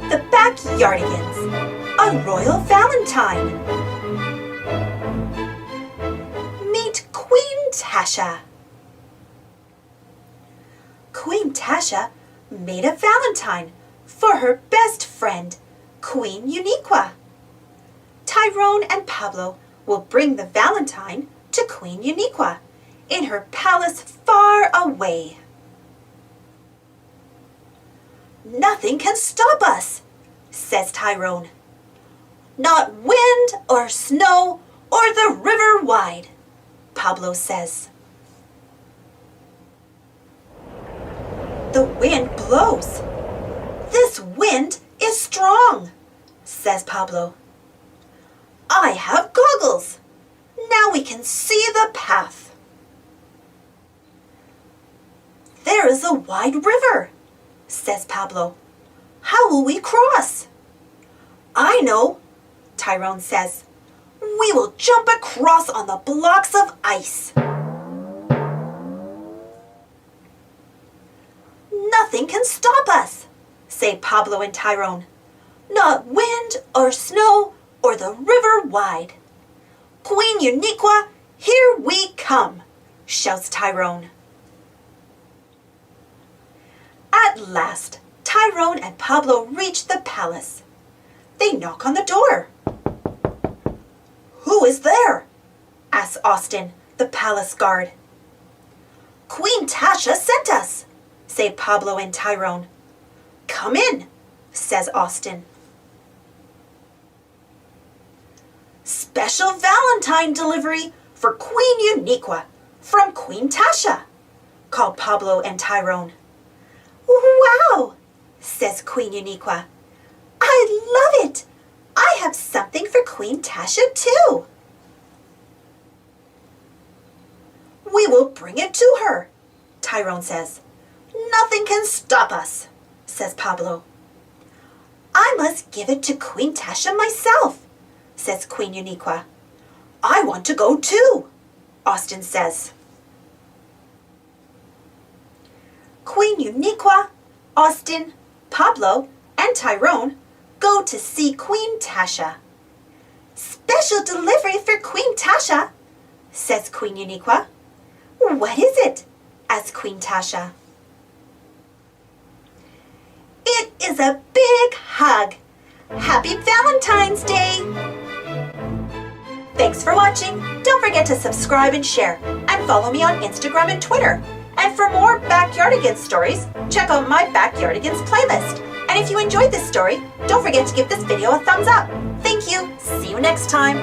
The Backyardigans, a Royal Valentine. Meet Queen Tasha. Queen Tasha made a valentine for her best friend, Queen Uniqua. Tyrone and Pablo will bring the valentine to Queen Uniqua in her palace far away. "Nothing can stop us," says Tyrone. "Not wind or snow or the river wide," Pablo says. "The wind blows. This wind is strong," says Pablo. "I have goggles. Now we can see the path." "There is a wide river," says Pablo. "How will we cross?" "I know," Tyrone says. "We will jump across on the blocks of ice." "Nothing can stop us," say Pablo and Tyrone. "Not wind or snow or the river wide." "Queen Uniqua, here we come," shouts Tyrone. At last, Tyrone and Pablo reach the palace. They knock on the door. "Who is there?" asks Austin, the palace guard. "Queen Tasha sent us," say Pablo and Tyrone. "Come in," says Austin. "Special Valentine delivery for Queen Uniqua from Queen Tasha," called Pablo and Tyrone. "Wow," says Queen Uniqua. "I love it. I have something for Queen Tasha too." "We will bring it to her," Tyrone says. "Nothing can stop us," says Pablo. "I must give it to Queen Tasha myself," says Queen Uniqua. "I want to go too," Austin says. Queen Uniqua, Austin, Pablo, and Tyrone go to see Queen Tasha. "Special delivery for Queen Tasha," says Queen Uniqua. "What is it?" asks Queen Tasha. "It is a big hug. Happy Valentine's Day!" Thanks for watching. Don't forget to subscribe and share, and follow me on Instagram and Twitter. And for more Backyardigans stories, check out my Backyardigans playlist. And if you enjoyed this story, don't forget to give this video a thumbs up. Thank you. See you next time.